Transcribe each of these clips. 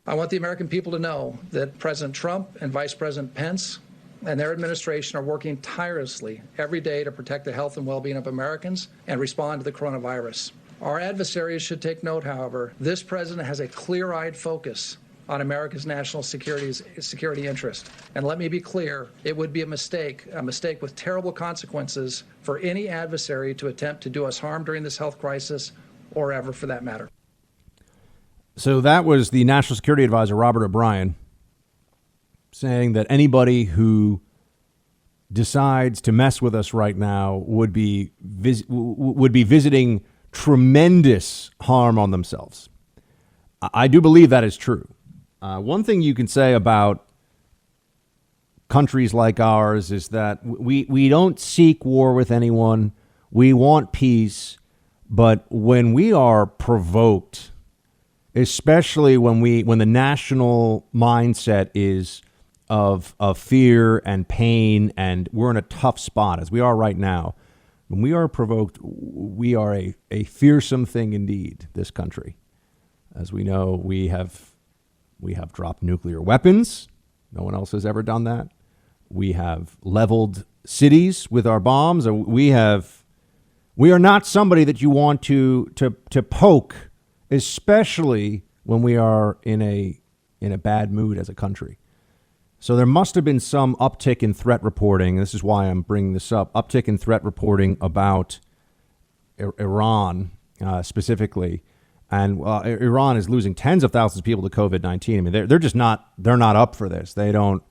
I want the American people to know that President Trump and Vice President Pence and their administration are working tirelessly every day to protect the health and well-being of Americans and respond to the coronavirus. Our adversaries should take note, however, this president has a clear-eyed focus on America's national security interest. And let me be clear, it would be a mistake with terrible consequences for any adversary to attempt to do us harm during this health crisis or ever for that matter. So that was the National Security Advisor, Robert O'Brien, saying that anybody who decides to mess with us right now would be visiting tremendous harm on themselves. I do believe that is true. One thing you can say about countries like ours is that we don't seek war with anyone. We want peace. But when we are provoked, especially when the national mindset is of fear and pain, and we're in a tough spot as we are right now, when we are provoked, we are a fearsome thing indeed, this country. As we know, we have dropped nuclear weapons. No one else has ever done that. We have leveled cities with our bombs. We are not somebody that you want to poke, especially when we are in a bad mood as a country. So there must have been some uptick in threat reporting. This is why I'm bringing this up. Uptick in threat reporting about Iran specifically. And Iran is losing tens of thousands of people to COVID-19. I mean, they're not up for this. They don't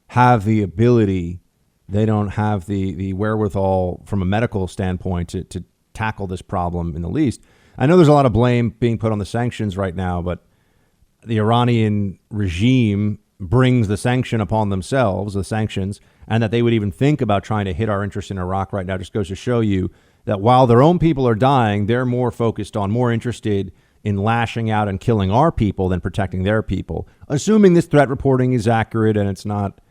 have the ability. They don't have the wherewithal from a medical standpoint to tackle this problem in the least. I know there's a lot of blame being put on the sanctions right now, but the Iranian regime brings the sanction upon themselves, the sanctions, and that they would even think about trying to hit our interest in Iraq right now just goes to show you that while their own people are dying, they're more interested in lashing out and killing our people than protecting their people. Assuming this threat reporting is accurate, and it's not.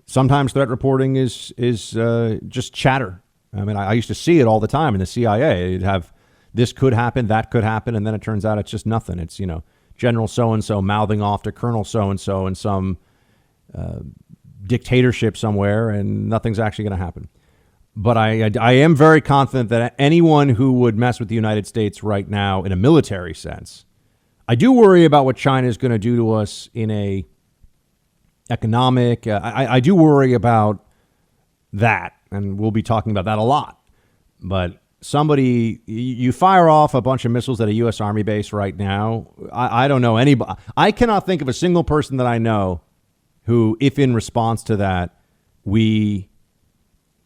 Sometimes threat reporting is just chatter. I mean, I used to see it all the time in the CIA. You'd have this could happen, that could happen, and then it turns out it's just nothing. It's, General so-and-so mouthing off to Colonel so-and-so in some dictatorship somewhere, and nothing's actually going to happen. But I am very confident that anyone who would mess with the United States right now in a military sense, I do worry about what China is going to do to us in a economic. I do worry about that, and we'll be talking about that a lot. But you fire off a bunch of missiles at a U.S. Army base right now. I don't know anybody. I cannot think of a single person that I know who, if in response to that, we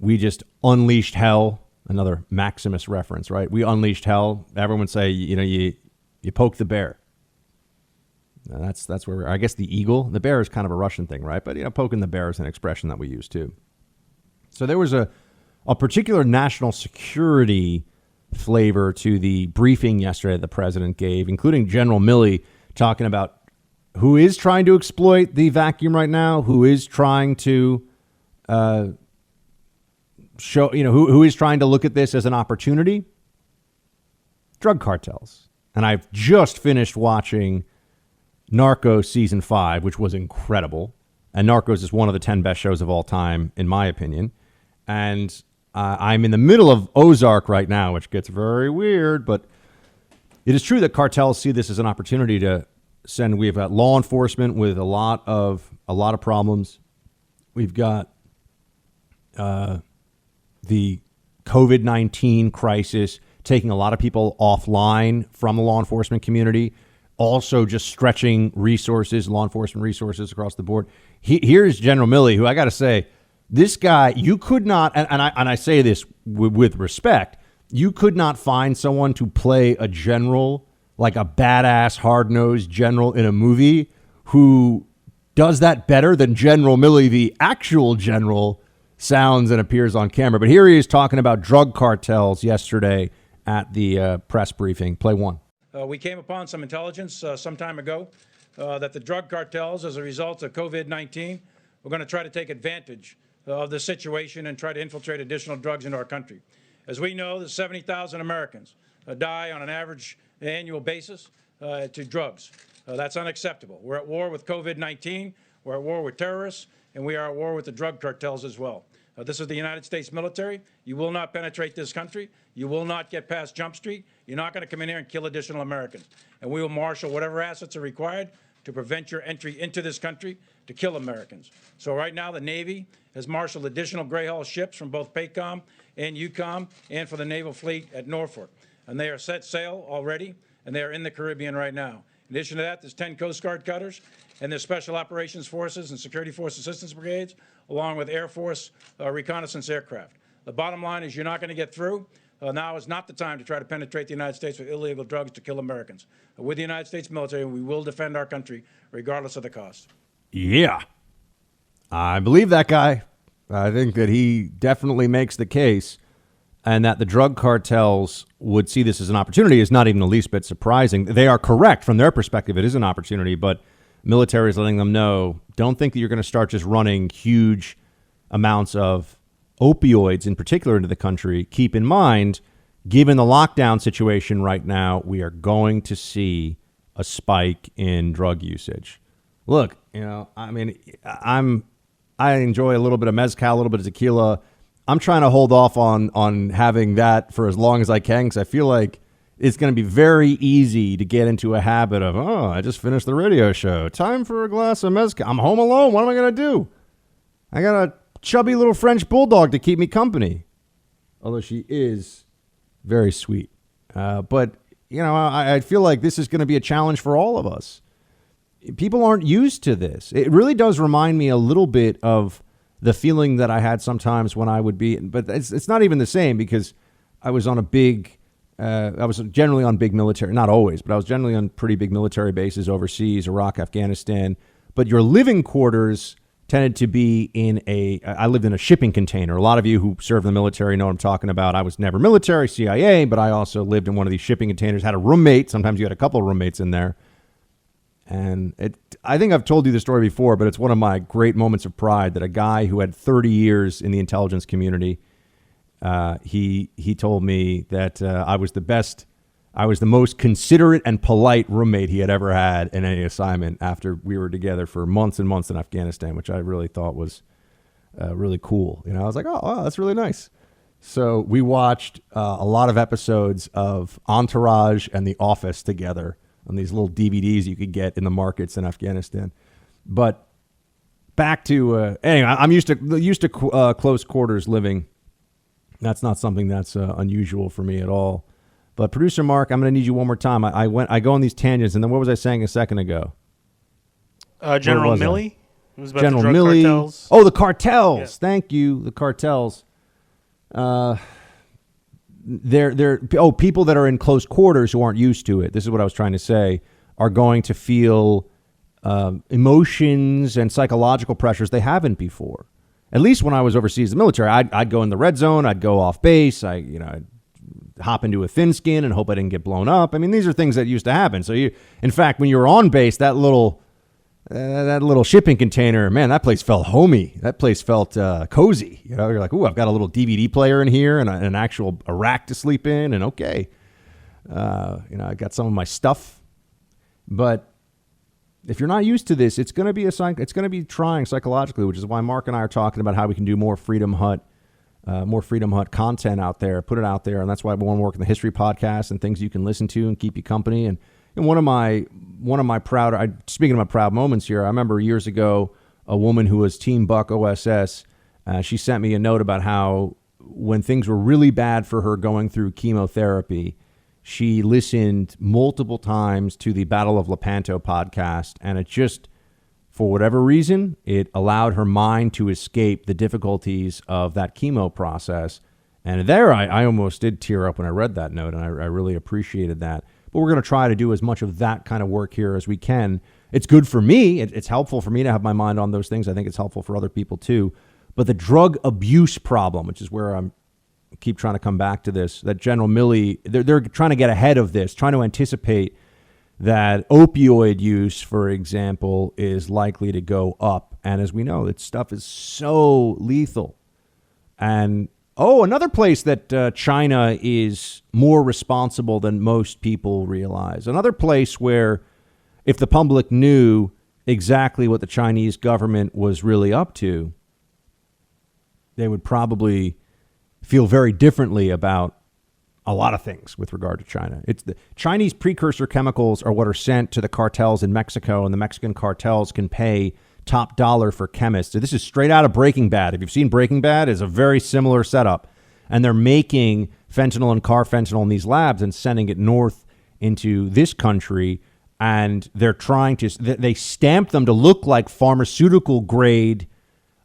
just unleashed hell. Another Maximus reference, right? We unleashed hell. Everyone would say, you poke the bear. That's where I guess the eagle. The bear is kind of a Russian thing, right? But poking the bear is an expression that we use too. So there was a particular national security flavor to the briefing yesterday the president gave, including General Milley talking about who is trying to exploit the vacuum right now, who is trying to who is trying to look at this as an opportunity. Drug cartels. And I've just finished watching Narcos season 5, which was incredible. And Narcos is one of the 10 best shows of all time, in my opinion. And I'm in the middle of Ozark right now, which gets very weird. But it is true that cartels see this as an opportunity to send. We've got law enforcement with a lot of problems. We've got the COVID-19 crisis taking a lot of people offline from the law enforcement community. Also just stretching resources, law enforcement resources across the board. Here's General Milley, who I got to say, this guy, you could not, and I say this with respect, you could not find someone to play a general, like a badass, hard-nosed general in a movie who does that better than General Milley, the actual general, sounds and appears on camera. But here he is talking about drug cartels yesterday at the press briefing. Play one. We came upon some intelligence some time ago that the drug cartels, as a result of COVID-19, were going to try to take advantage of the situation and try to infiltrate additional drugs into our country. As we know, there's 70,000 Americans die on an average annual basis to drugs. That's unacceptable. We're at war with COVID-19, we're at war with terrorists, and we are at war with the drug cartels as well. This is the United States military. You will not penetrate this country. You will not get past Jump Street. You're not going to come in here and kill additional Americans. And we will marshal whatever assets are required to prevent your entry into this country to kill Americans. So right now, the Navy has marshaled additional Gray Hull ships from both PACOM and EUCOM and for the Naval Fleet at Norfolk. And they are set sail already, and they are in the Caribbean right now. In addition to that, there's 10 Coast Guard cutters, and there's Special Operations Forces and Security Force Assistance Brigades, along with Air Force reconnaissance aircraft. The bottom line is you're not going to get through. Now is not the time to try to penetrate the United States with illegal drugs to kill Americans. With the United States military, we will defend our country regardless of the cost. Yeah, I believe that guy. I think that he definitely makes the case, and that the drug cartels would see this as an opportunity is not even the least bit surprising. They are correct from their perspective. It is an opportunity, but military is letting them know, don't think that you're going to start just running huge amounts of opioids in particular into the country. Keep in mind, given the lockdown situation right now, we are going to see a spike in drug usage. Look, I mean, I enjoy a little bit of mezcal, a little bit of tequila. I'm trying to hold off on having that for as long as I can, because I feel like it's going to be very easy to get into a habit of, I just finished the radio show. Time for a glass of mezcal. I'm home alone. What am I going to do? I got a chubby little French bulldog to keep me company. Although she is very sweet. But, I feel like this is going to be a challenge for all of us. People aren't used to this. It really does remind me a little bit of the feeling that I had sometimes when I would be, but it's not even the same, because I was on I was generally on big military, not always, but I was generally on pretty big military bases overseas, Iraq, Afghanistan. But your living quarters tended to be I lived in a shipping container. A lot of you who serve in the military know what I'm talking about. I was never military, CIA, but I also lived in one of these shipping containers, had a roommate. Sometimes you had a couple of roommates in there. And I think I've told you the story before, but it's one of my great moments of pride that a guy who had 30 years in the intelligence community, he told me that I was the most considerate and polite roommate he had ever had in any assignment after we were together for months and months in Afghanistan, which I really thought was really cool. I was like, oh, wow, that's really nice. So we watched a lot of episodes of Entourage and The Office together on these little DVDs you could get in the markets in Afghanistan. But back to anyway, I'm used to close quarters living. That's not something that's unusual for me at all. But producer Mark, I'm going to need you one more time. I go on these tangents, and then what was I saying a second ago? General Milley. It was about General the drug Milley. cartels. Oh, the cartels. Yeah. Thank you, the cartels. People that are in close quarters who aren't used to it, this is what I was trying to say, are going to feel emotions and psychological pressures they haven't before. At least when I was overseas in the military, I'd go in the red zone, I'd go off base, I'd hop into a thin skin and hope I didn't get blown up. I mean, these are things that used to happen. So in fact, when you were on base, that little shipping container, man, that place felt homey. That place felt cozy. You're like, ooh, I've got a little DVD player in here and an actual rack to sleep in, and okay, I got some of my stuff. But if you're not used to this, it's going to be trying psychologically, which is why Mark and I are talking about how we can do more Freedom Hut content out there, put it out there, and that's why we want to work in the history podcast and things you can listen to and keep you company. And one of my speaking of my proud moments here, I remember years ago, a woman who was Team Buck OSS, she sent me a note about how when things were really bad for her going through chemotherapy, she listened multiple times to the Battle of Lepanto podcast, and it just, for whatever reason, it allowed her mind to escape the difficulties of that chemo process. And there, I almost did tear up when I read that note, and I really appreciated that. But we're going to try to do as much of that kind of work here as we can. It's good for me. It's helpful for me to have my mind on those things. I think it's helpful for other people too. But the drug abuse problem, which is where I keep trying to come back to this, that General Milley, they're trying to get ahead of this, trying to anticipate that opioid use, for example, is likely to go up. And as we know, that stuff is so lethal. And another place that China is more responsible than most people realize. Another place where, if the public knew exactly what the Chinese government was really up to, they would probably feel very differently about a lot of things with regard to China. It's the Chinese precursor chemicals are what are sent to the cartels in Mexico, and the Mexican cartels can pay top dollar for chemists. So this is straight out of Breaking Bad. If you've seen Breaking Bad, it's a very similar setup. And they're making fentanyl and carfentanil in these labs and sending it north into this country. And they're trying to, they stamp them to look like pharmaceutical grade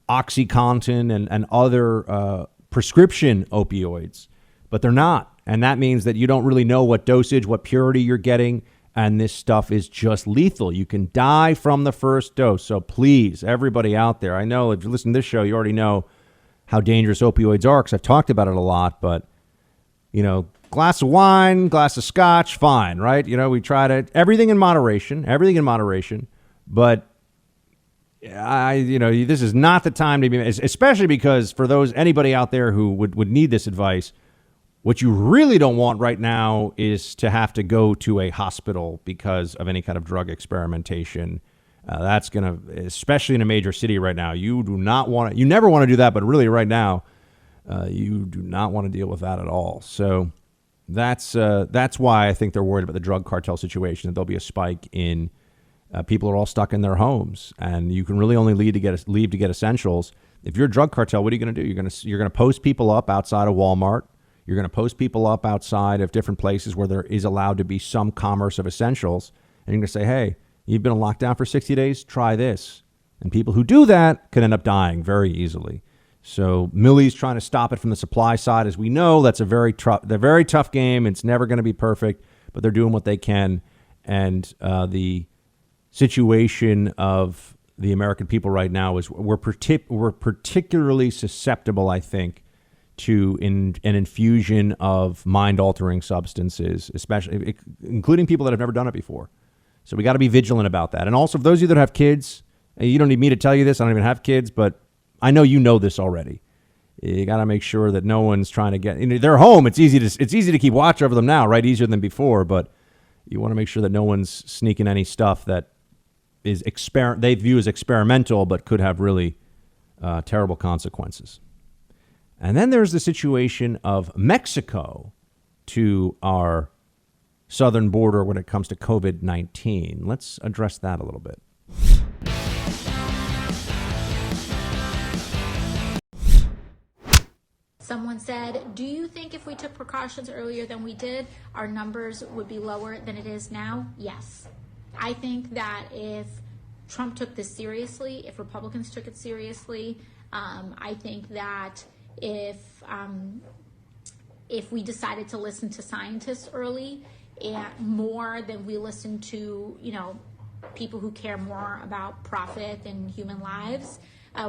OxyContin and other prescription opioids, but they're not. And that means that you don't really know what dosage, what purity you're getting. And this stuff is just lethal. You can die from the first dose. So please, everybody out there, I know if you listen to this show, you already know how dangerous opioids are because I've talked about it a lot. But, you know, glass of wine, glass of scotch, fine, right? You know, we try to, everything in moderation. But this is not the time to be, especially because for anybody out there who would need this advice, what you really don't want right now is to have to go to a hospital because of any kind of drug experimentation. That's going to, especially in a major city right now, you never want to do that, but really right now, you do not want to deal with that at all. So that's why I think they're worried about the drug cartel situation, that there'll be a spike in people are all stuck in their homes, and you can really only leave to get essentials. If you're a drug cartel, what are you going to do? You're going to post people up outside of Walmart. You're going to post people up outside of different places where there is allowed to be some commerce of essentials. And you're going to say, hey, you've been in lockdown for 60 days, try this. And people who do that can end up dying very easily. So Milley's trying to stop it from the supply side. As we know, that's a very tough game. It's never going to be perfect, but they're doing what they can. And the situation of the American people right now is we're particularly susceptible, I think, to an infusion of mind-altering substances, especially including people that have never done it before. So we got to be vigilant about that. And also, for those of you that have kids, you don't need me to tell you this. I don't even have kids, but I know you know this already. You got to make sure that no one's trying to get. They're home. It's easy to keep watch over them now, right? Easier than before, but you want to make sure that no one's sneaking any stuff that is they view as experimental, but could have really terrible consequences. And then there's the situation of Mexico to our southern border when it comes to COVID-19. Let's address that a little bit. Someone said, do you think if we took precautions earlier than we did, our numbers would be lower than it is now? Yes. I think that if Trump took this seriously, if Republicans took it seriously, I think that if we decided to listen to scientists early and more than we listen to, people who care more about profit and human lives,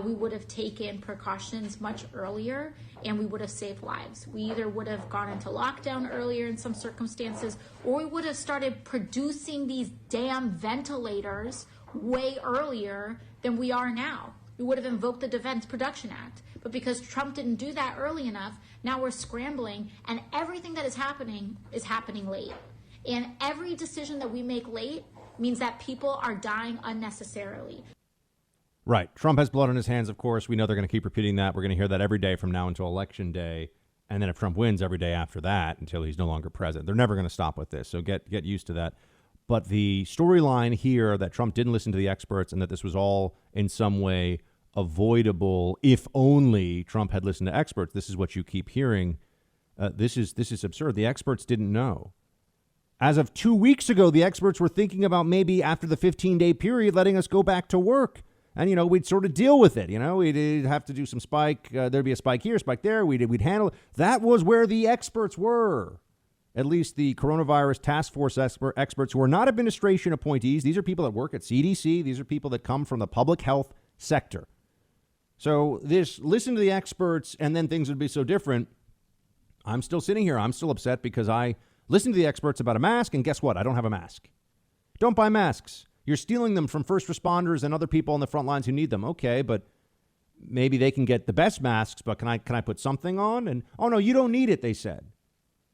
we would have taken precautions much earlier and we would have saved lives. We either would have gone into lockdown earlier in some circumstances, or we would have started producing these damn ventilators way earlier than we are now. We would have invoked the Defense Production Act. But because Trump didn't do that early enough, now we're scrambling, and everything that is happening late. And every decision that we make late means that people are dying unnecessarily. Right. Trump has blood on his hands, of course. We know they're going to keep repeating that. We're going to hear that every day from now until Election Day. And then if Trump wins, every day after that until he's no longer president. They're never going to stop with this, so get used to that. But the storyline here that Trump didn't listen to the experts and that this was all in some way avoidable if only Trump had listened to experts. This is what you keep hearing. This is absurd. The experts didn't know. As of 2 weeks ago, the experts were thinking about maybe after the 15-day period letting us go back to work. And, we'd sort of deal with it. We'd have to do some spike. There'd be a spike here, spike there. We'd handle it. That was where the experts were. At least the coronavirus task force experts who are not administration appointees. These are people that work at CDC. These are people that come from the public health sector. So listen to the experts and then things would be so different. I'm still sitting here. I'm still upset because I listened to the experts about a mask, and guess what? I don't have a mask. Don't buy masks. You're stealing them from first responders and other people on the front lines who need them. Okay, but maybe they can get the best masks, but can I put something on? And, oh, no, you don't need it, they said.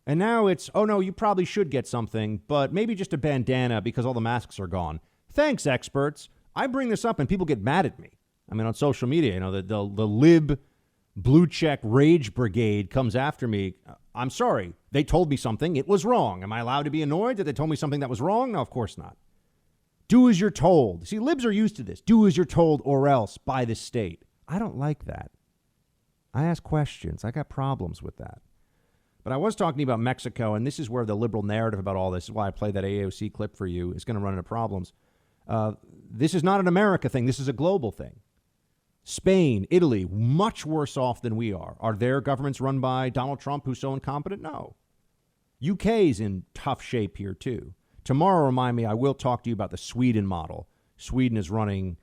And now it's, oh, no, you probably should get something, but maybe just a bandana because all the masks are gone. Thanks, experts. I bring this up and people get mad at me. I mean, on social media, the lib blue check rage brigade comes after me. I'm sorry. They told me something. It was wrong. Am I allowed to be annoyed that they told me something that was wrong? No, of course not. Do as you're told. See, libs are used to this. Do as you're told or else by the state. I don't like that. I ask questions. I got problems with that. But I was talking about Mexico, and this is where the liberal narrative about all this is why I played that AOC clip for you. Is going to run into problems. This is not an America thing. This is a global thing. Spain, Italy, much worse off than we are. Are their governments run by Donald Trump, who's so incompetent? No. UK's in tough shape here, too. Tomorrow, remind me, I will talk to you about the Sweden model. Sweden is running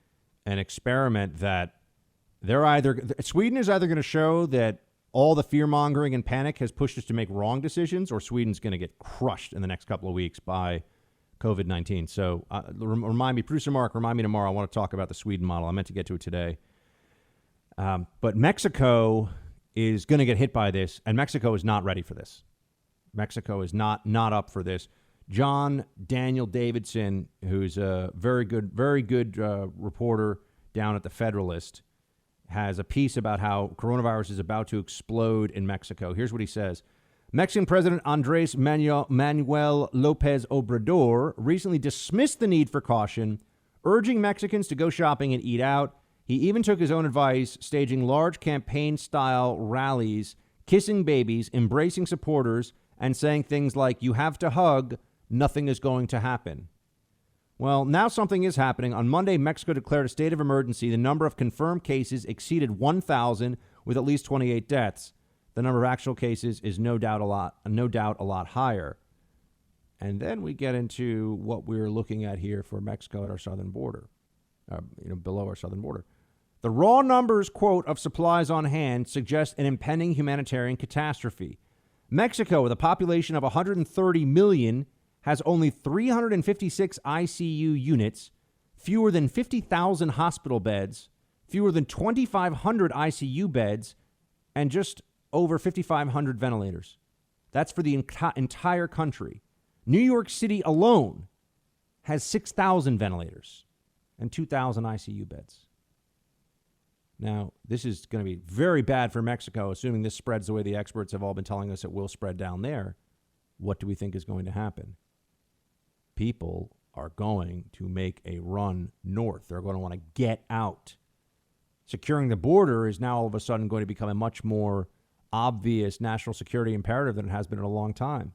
an experiment that Sweden is either going to show that all the fear-mongering and panic has pushed us to make wrong decisions, or Sweden's going to get crushed in the next couple of weeks by COVID-19. So remind me, Producer Mark, remind me tomorrow. I want to talk about the Sweden model. I meant to get to it today. But Mexico is going to get hit by this, and Mexico is not ready for this. Mexico is not up for this. John Daniel Davidson, who's a very good reporter down at the Federalist, has a piece about how coronavirus is about to explode in Mexico. Here's what he says. Mexican President Andrés Manuel López Obrador recently dismissed the need for caution, urging Mexicans to go shopping and eat out. He even took his own advice, staging large campaign-style rallies, kissing babies, embracing supporters, and saying things like, you have to hug, nothing is going to happen. Well, now something is happening. On Monday, Mexico declared a state of emergency. The number of confirmed cases exceeded 1,000 with at least 28 deaths. The number of actual cases is no doubt a lot higher. And then we get into what we're looking at here for Mexico at our southern border, below our southern border. The raw numbers, quote, of supplies on hand suggest an impending humanitarian catastrophe. Mexico, with a population of 130 million, has only 356 ICU units, fewer than 50,000 hospital beds, fewer than 2,500 ICU beds, and just over 5,500 ventilators. That's for the entire country. New York City alone has 6,000 ventilators and 2,000 ICU beds. Now, this is going to be very bad for Mexico, assuming this spreads the way the experts have all been telling us it will spread down there. What do we think is going to happen? People are going to make a run north. They're going to want to get out. Securing the border is now all of a sudden going to become a much more obvious national security imperative than it has been in a long time.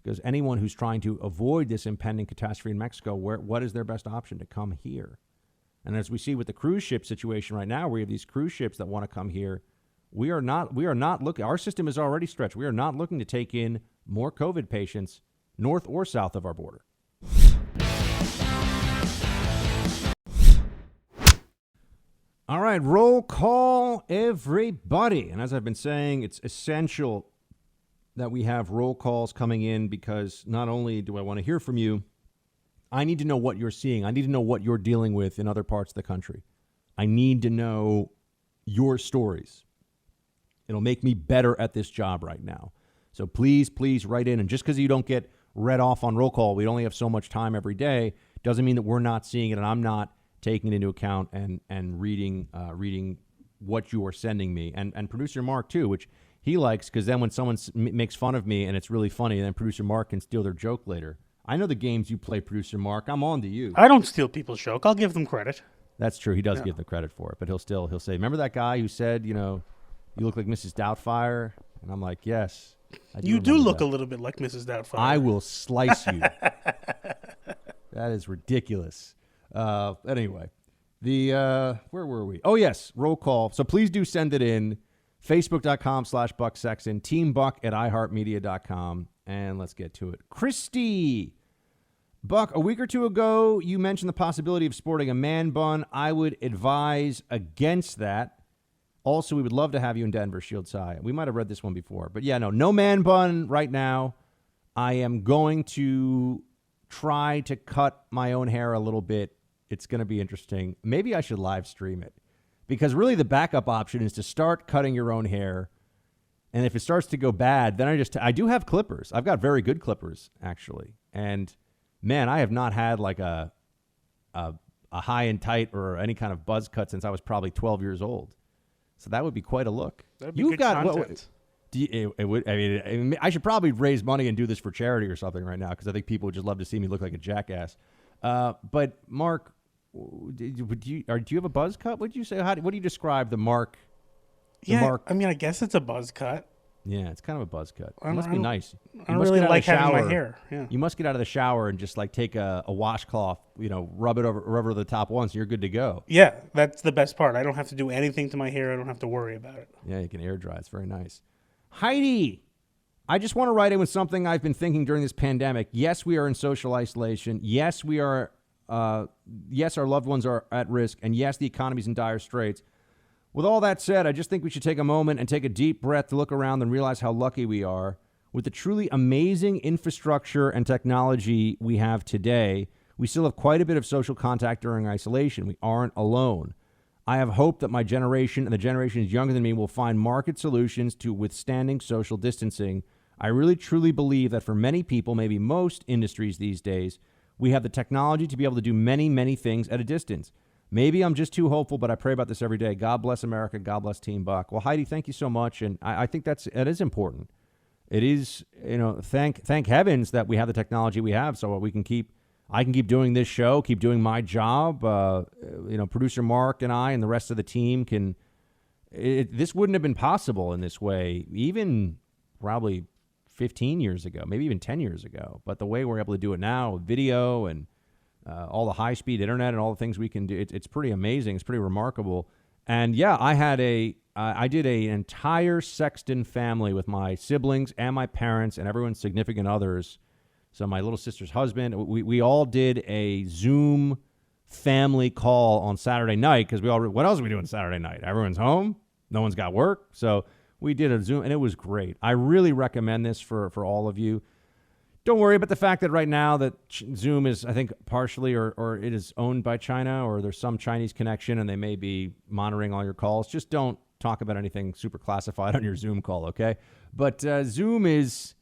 Because anyone who's trying to avoid this impending catastrophe in Mexico, what is their best option? To come here. And as we see with the cruise ship situation right now, we have these cruise ships that want to come here. We are not looking, our system is already stretched. We are not looking to take in more COVID patients north or south of our border. All right, roll call, everybody. And as I've been saying, it's essential that we have roll calls coming in because not only do I want to hear from you, I need to know what you're seeing. I need to know what you're dealing with in other parts of the country. I need to know your stories. It'll make me better at this job right now. So please write in. And just because you don't get read off on roll call, we only have so much time every day, doesn't mean that we're not seeing it and I'm not taking it into account and reading what you are sending me. And Producer Mark, too, which he likes because then when someone makes fun of me and it's really funny, then Producer Mark can steal their joke later. I know the games you play, Producer Mark. I'm on to you. I don't steal people's joke. I'll give them credit. That's true. He does give them credit for it. But he'll say, remember that guy who said, you look like Mrs. Doubtfire? And I'm like, yes. You do look a little bit like Mrs. Doubtfire. I will slice you. That is ridiculous. Anyway, where were we? Oh, yes, roll call. So please do send it in. Facebook.com/Buck Sexton, teambuck@iheartmedia.com. And let's get to it. Christy. Buck, a week or two ago, you mentioned the possibility of sporting a man bun. I would advise against that. Also, we would love to have you in Denver, Shields High. We might have read this one before. But yeah, no man bun right now. I am going to try to cut my own hair a little bit. It's going to be interesting. Maybe I should live stream it. Because really the backup option is to start cutting your own hair And if it starts to go bad, then I do have clippers. I've got very good clippers, actually. And man, I have not had like a high and tight or any kind of buzz cut since I was probably 12 years old. So that would be quite a look. That'd be good content. It would. I mean, I should probably raise money and do this for charity or something right now because I think people would just love to see me look like a jackass. But Mark, do you have a buzz cut? Would you say? What do you describe the Mark? I mean, I guess it's a buzz cut. Yeah, it's kind of a buzz cut. It must be nice. I don't really like having my hair. Yeah. You must get out of the shower and just like take a washcloth, rub it over the top once, and you're good to go. Yeah, that's the best part. I don't have to do anything to my hair. I don't have to worry about it. Yeah, you can air dry. It's very nice. Heidi, I just want to write in with something I've been thinking during this pandemic. Yes, we are in social isolation. Yes, we are. Yes, our loved ones are at risk. And yes, the economy's in dire straits. With all that said, I just think we should take a moment and take a deep breath to look around and realize how lucky we are. With the truly amazing infrastructure and technology we have today, we still have quite a bit of social contact during isolation. We aren't alone. I have hope that my generation and the generations younger than me will find market solutions to withstanding social distancing. I really truly believe that for many people, maybe most industries these days, we have the technology to be able to do many, many things at a distance. Maybe I'm just too hopeful, but I pray about this every day. God bless America. God bless Team Buck. Well, Heidi, thank you so much. And I think that is important. It is, thank heavens that we have the technology we have so I can keep doing this show, keep doing my job. Producer Mark and I and the rest of the team this wouldn't have been possible in this way, even probably 15 years ago, maybe even 10 years ago. But the way we're able to do it now with video and all the high-speed internet and all the things we can do, it's pretty amazing. It's pretty remarkable. And yeah, I did an entire Sexton family with my siblings and my parents and everyone's significant others. So my little sister's husband, we all did a Zoom family call on Saturday night because what else are we doing Saturday night? Everyone's home. No one's got work. So we did a Zoom, and it was great. I really recommend this for all of you. Don't worry about the fact that right now that Zoom is, I think, partially or it is owned by China or there's some Chinese connection and they may be monitoring all your calls. Just don't talk about anything super classified on your Zoom call, okay? But Zoom is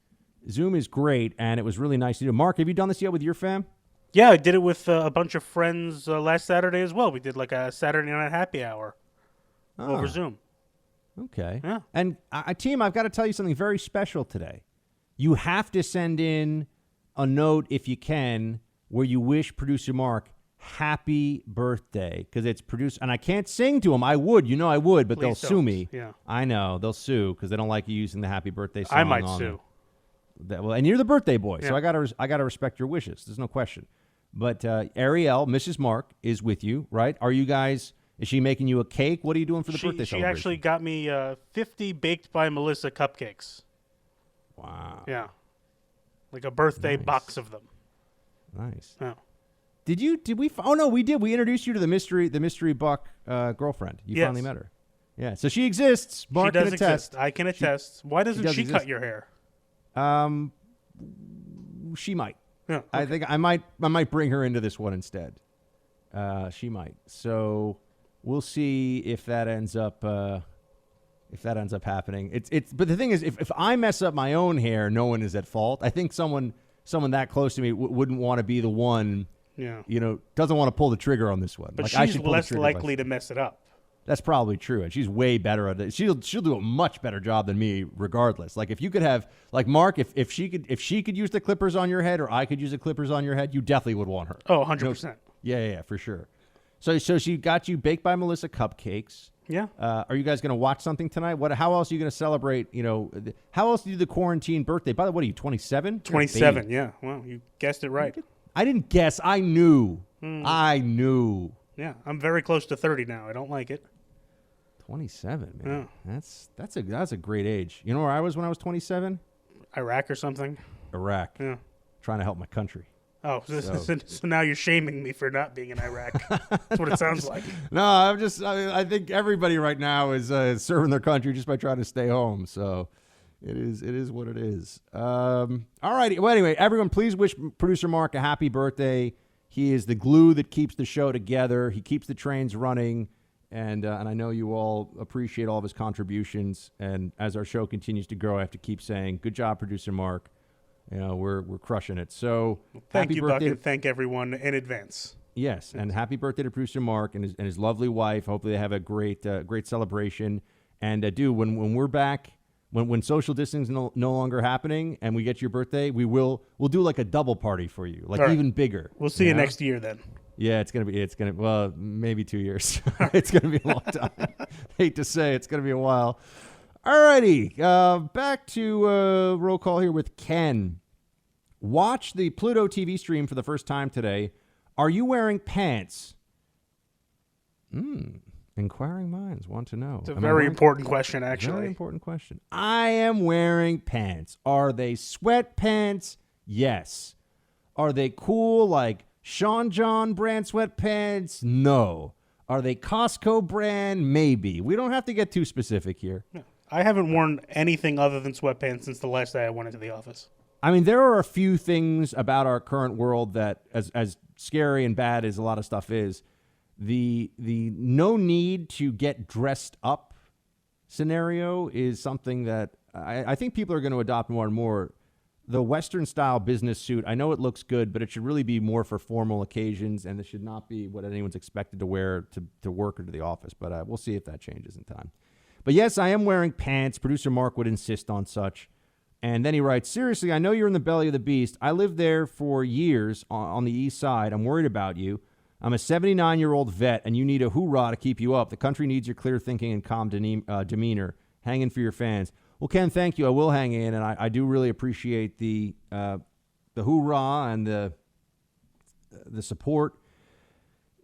great, and it was really nice to do. Mark, have you done this yet with your fam? Yeah, I did it with a bunch of friends last Saturday as well. We did like a Saturday night happy hour over Zoom. Okay. Yeah. And team, I've got to tell you something very special today. You have to send in a note, if you can, where you wish producer Mark happy birthday, because it's produced. And I can't sing to him. I would, I would, but Please they'll sue don't. me. Yeah. I know. They'll sue because they don't like you using the happy birthday song. I might sue. And you're the birthday boy, so Yeah. I gotta respect your wishes. There's no question. But Ariel, Mrs. Mark, is with you, right? Are you guys? Is she making you a cake? What are you doing for the birthday She celebration? actually got me 50 baked by Melissa cupcakes. Wow. Yeah, like a birthday box of them. Nice. Yeah. Did we? Oh no, we did. We introduced you to the mystery Buck girlfriend. You Yes. finally met her. Yeah. So she exists. Mark She does can attest. exist. I can attest. Why doesn't does she exist. cut your hair? She might. Yeah. I think I might bring her into this one instead. She might. So we'll see if that ends up happening. But the thing is, if I mess up my own hair, no one is at fault. I think someone that close to me wouldn't want to be the one. Yeah. Doesn't want to pull the trigger on this one. But I she's should pull the less trigger likely to mess it up. That's probably true, and she's way better at it. She'll do a much better job than me, regardless. Like if you could have, like Mark, if she could use the clippers on your head, or I could use the clippers on your head, you definitely would want her. Oh, 100%. Yeah, for sure. So she got you Baked by Melissa cupcakes. Yeah. Are you guys going to watch something tonight? How else are you going to celebrate? How else do you do the quarantine birthday? By the way, what are you, 27? 27. Yeah. Well, you guessed it right. I didn't guess. I knew. I knew. Yeah, I'm very close to 30 now. I don't like it. 27, man. Yeah. That's a great age. You know where I was when I was 27? Iraq or something. Iraq. Yeah. Trying to help my country. Oh, so now you're shaming me for not being in Iraq. That's what it sounds like. No, I think everybody right now is serving their country just by trying to stay home. So it is what it is. All righty. Well, anyway, everyone, please wish producer Mark a happy birthday. He is the glue that keeps the show together. He keeps the trains running. And I know you all appreciate all of his contributions. And as our show continues to grow, I have to keep saying, good job, producer Mark. You know, we're crushing it. So Thank happy you, Buck, birthday. and thank everyone in advance. Yes, and happy birthday to producer Mark and his lovely wife. Hopefully they have a great celebration. And when we're back, when social distancing is no longer happening and we get your birthday, we'll do like a double party for you, like All right. even bigger. We'll see you know? next year then. Yeah, well, maybe 2 years. It's gonna be a long time. Hate to say, it's gonna be a while. Alrighty, back to roll call here with Ken. Watch the Pluto TV stream for the first time today. Are you wearing pants? Inquiring minds want to know. It's a very important question, actually. Very important question. I am wearing pants. Are they sweatpants? Yes. Are they cool like Sean John brand sweatpants? No. Are they Costco brand? Maybe. We don't have to get too specific here. Yeah. I haven't worn anything other than sweatpants since the last day I went into the office. I mean, there are a few things about our current world that, as scary and bad as a lot of stuff is, the no need to get dressed up scenario is something that I think people are going to adopt more and more. The Western-style business suit, I know it looks good, but it should really be more for formal occasions, and it should not be what anyone's expected to wear to work or to the office. But we'll see if that changes in time. But yes, I am wearing pants. Producer Mark would insist on such. And then he writes, seriously, I know you're in the belly of the beast. I lived there for years on the east side. I'm worried about you. I'm a 79-year-old vet, and you need a hoorah to keep you up. The country needs your clear thinking and calm demeanor. Hang in for your fans. Well, Ken, thank you. I will hang in, and I do really appreciate the hoorah and the support.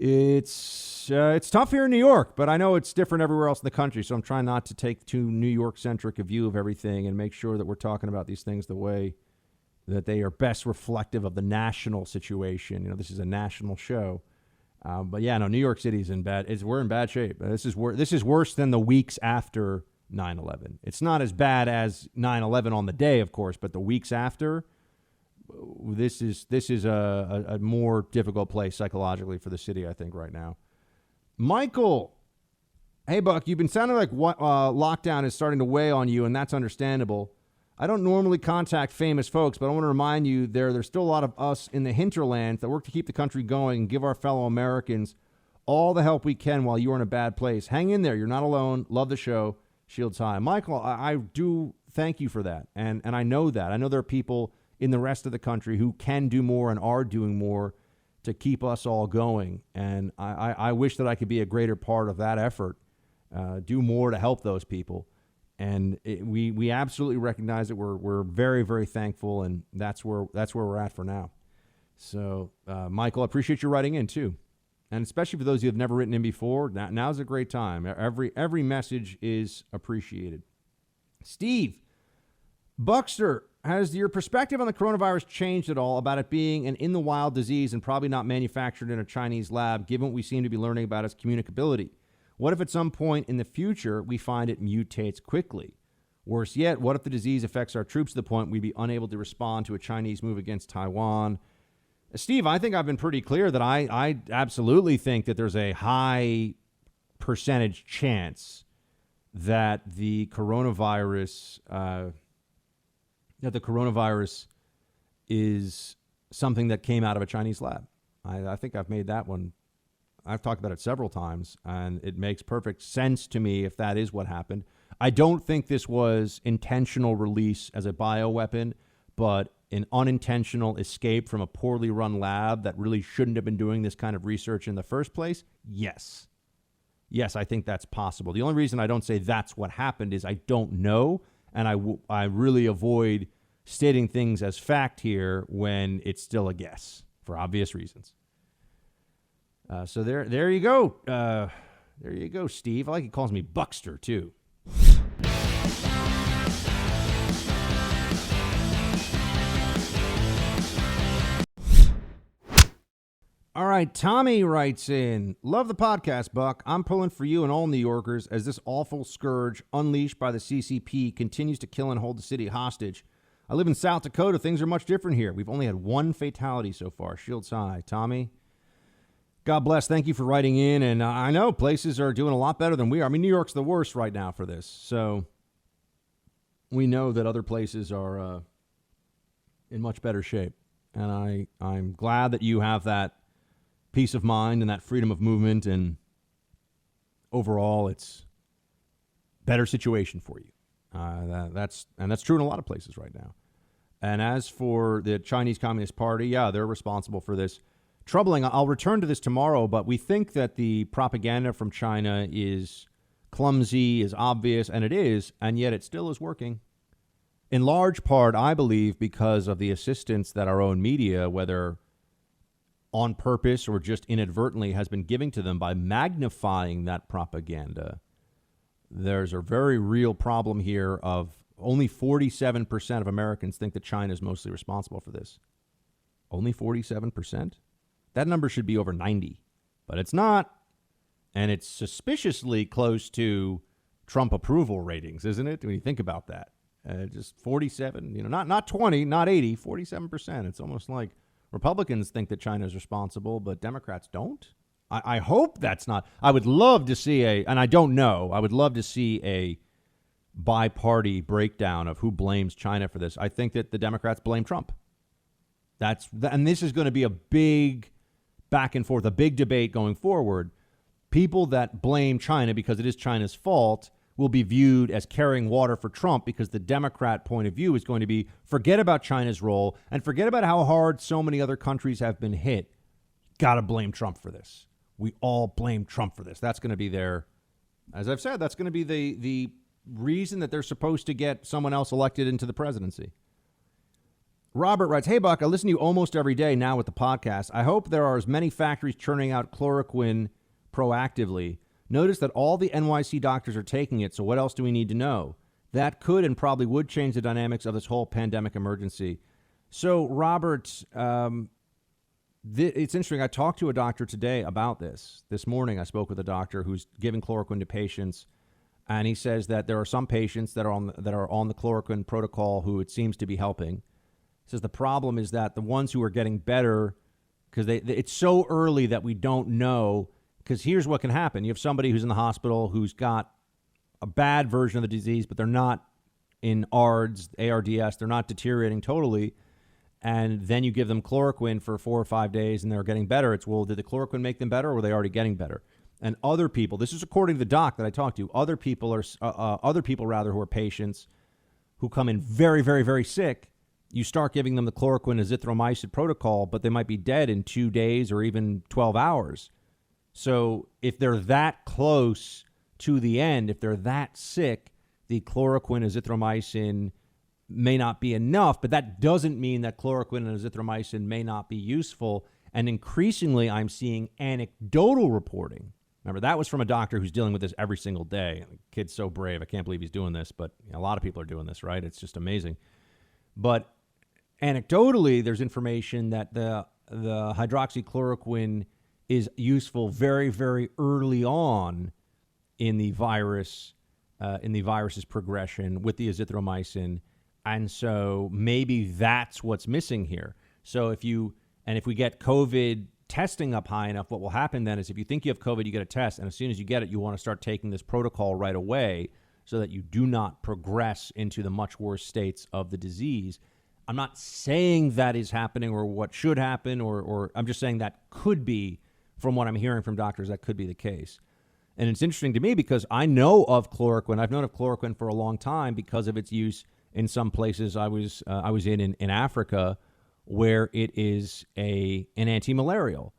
It's tough here in New York, but I know it's different everywhere else in the country, so I'm trying not to take too New York-centric a view of everything and make sure that we're talking about these things the way that they are best reflective of the national situation. You know, this is a national show. But yeah, no, New York City's we're in bad shape. This is worse than the weeks after 9/11. It's not as bad as 9/11 on the day, of course, but the weeks after, this is a more difficult place psychologically for the city, I think, right now. Michael, hey Buck, you've been sounding like lockdown is starting to weigh on you, and that's understandable. I don't normally contact famous folks, but I want to remind you there's still a lot of us in the hinterlands that work to keep the country going and give our fellow Americans all the help we can while you're in a bad place. Hang in there. You're not alone. Love the show. Shields high. Michael, I do thank you for that. And I know that. I know there are people in the rest of the country who can do more and are doing more to keep us all going. And I wish that I could be a greater part of that effort, do more to help those people. And we absolutely recognize that we're very, very thankful, and that's where we're at for now. So, Michael, I appreciate you writing in too, and especially for those of you who have never written in before. Now's a great time. Every message is appreciated. Steve Buckster, has your perspective on the coronavirus changed at all about it being an in the wild disease and probably not manufactured in a Chinese lab, given what we seem to be learning about its communicability? What if at some point in the future we find it mutates quickly? Worse yet, what if the disease affects our troops to the point we'd be unable to respond to a Chinese move against Taiwan? Steve, I think I've been pretty clear that I absolutely think that there's a high percentage chance that the coronavirus is something that came out of a Chinese lab. I think I've made that one. I've talked about it several times, and it makes perfect sense to me if that is what happened. I don't think this was intentional release as a bioweapon, but an unintentional escape from a poorly run lab that really shouldn't have been doing this kind of research in the first place. Yes, I think that's possible. The only reason I don't say that's what happened is I don't know, and I really avoid stating things as fact here when it's still a guess for obvious reasons. So there you go. There you go, Steve. I like he calls me Buckster, too. All right, Tommy writes in, love the podcast, Buck. I'm pulling for you and all New Yorkers as this awful scourge unleashed by the CCP continues to kill and hold the city hostage. I live in South Dakota. Things are much different here. We've only had one fatality so far. Shields high. Tommy? God bless. Thank you for writing in. And I know places are doing a lot better than we are. I mean, New York's the worst right now for this. So we know that other places are in much better shape. And I'm glad that you have that peace of mind and that freedom of movement. And overall, it's a better situation for you. That's true in a lot of places right now. And as for the Chinese Communist Party, yeah, they're responsible for this. Troubling, I'll return to this tomorrow, but we think that the propaganda from China is clumsy, is obvious, and it is, and yet it still is working. In large part, I believe, because of the assistance that our own media, whether on purpose or just inadvertently, has been giving to them by magnifying that propaganda. There's a very real problem here of only 47% of Americans think that China is mostly responsible for this. Only 47%? That number should be over 90, but it's not. And it's suspiciously close to Trump approval ratings, isn't it? When you think about that, just 47, not 20, not 80, 47%. It's almost like Republicans think that China is responsible, but Democrats don't. I hope that's not. I would love to see and I don't know, I would love to see a bi-party breakdown of who blames China for this. I think that the Democrats blame Trump. And this is going to be a big back and forth, a big debate going forward. People that blame China because it is China's fault will be viewed as carrying water for Trump, because the Democrat point of view is going to be forget about China's role and forget about how hard so many other countries have been hit. Got to blame Trump for this. We all blame Trump for this. That's going to be as I've said, that's going to be the reason that they're supposed to get someone else elected into the presidency. Robert writes, "Hey, Buck, I listen to you almost every day now with the podcast. I hope there are as many factories churning out chloroquine proactively. Notice that all the NYC doctors are taking it, so what else do we need to know? That could and probably would change the dynamics of this whole pandemic emergency." So, Robert, it's interesting. I talked to a doctor today about this. This morning, I spoke with a doctor who's giving chloroquine to patients, and he says that there are some patients that are on the chloroquine protocol who it seems to be helping. Says the problem is that the ones who are getting better, because it's so early that we don't know, because here's what can happen. You have somebody who's in the hospital who's got a bad version of the disease, but they're not in ARDS, they're not deteriorating totally, and then you give them chloroquine for 4 or 5 days and they're getting better. It's, well, did the chloroquine make them better, or were they already getting better? And other people, this is according to the doc that I talked to, other people who are patients who come in very, very, very sick. You start giving them the chloroquine azithromycin protocol, but they might be dead in 2 days or even 12 hours. So if they're that close to the end, if they're that sick, the chloroquine azithromycin may not be enough, but that doesn't mean that chloroquine and azithromycin may not be useful. And increasingly, I'm seeing anecdotal reporting. Remember, that was from a doctor who's dealing with this every single day. The kid's so brave. I can't believe he's doing this, but a lot of people are doing this, right? It's just amazing. But anecdotally, there's information that the hydroxychloroquine is useful very, very early on in the virus's progression with the azithromycin, and so maybe that's what's missing here. So if we get COVID testing up high enough, what will happen then is if you think you have COVID, you get a test, and as soon as you get it, you want to start taking this protocol right away so that you do not progress into the much worse states of the disease. I'm not saying that is happening or what should happen, or I'm just saying that could be, from what I'm hearing from doctors, that could be the case. And it's interesting to me because I know of chloroquine. I've known of chloroquine for a long time because of its use in some places I was in Africa, where it is an anti-malarial.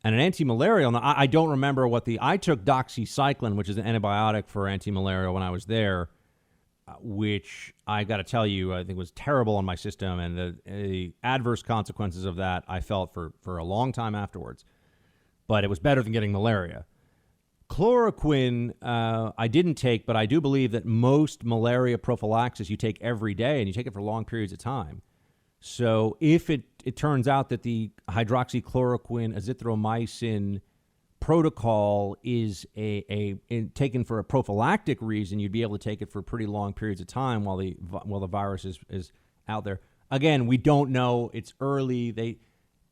And an anti-malarial, now I don't remember I took doxycycline, which is an antibiotic for anti-malarial when I was there, which I got to tell you, I think was terrible on my system, and the adverse consequences of that I felt for a long time afterwards. But it was better than getting malaria. Chloroquine, I didn't take, but I do believe that most malaria prophylaxis you take every day, and you take it for long periods of time. So if it turns out that the hydroxychloroquine azithromycin protocol is taken for a prophylactic reason, you'd be able to take it for pretty long periods of time while the virus is out there. Again, we don't know. It's early.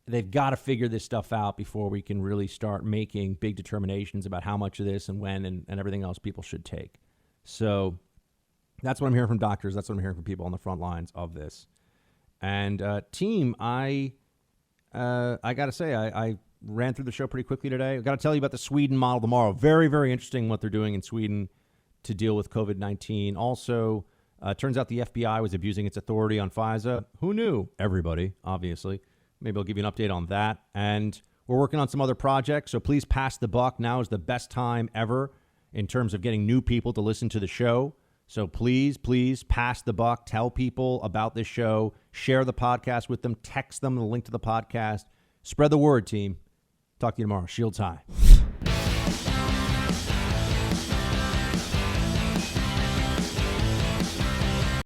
they've got to figure this stuff out before we can really start making big determinations about how much of this and when and everything else people should take. So that's what I'm hearing from doctors. That's what I'm hearing from people on the front lines of this. And team, I got to say, I ran through the show pretty quickly today. I've got to tell you about the Sweden model tomorrow. Very, very interesting what they're doing in Sweden to deal with COVID-19. Also, turns out the FBI was abusing its authority on FISA. Who knew? Everybody, obviously. Maybe I'll give you an update on that. And we're working on some other projects, so please pass the buck. Now is the best time ever in terms of getting new people to listen to the show. So please, please pass the buck. Tell people about this show. Share the podcast with them. Text them the link to the podcast. Spread the word, team. Talk to you tomorrow. Shields high.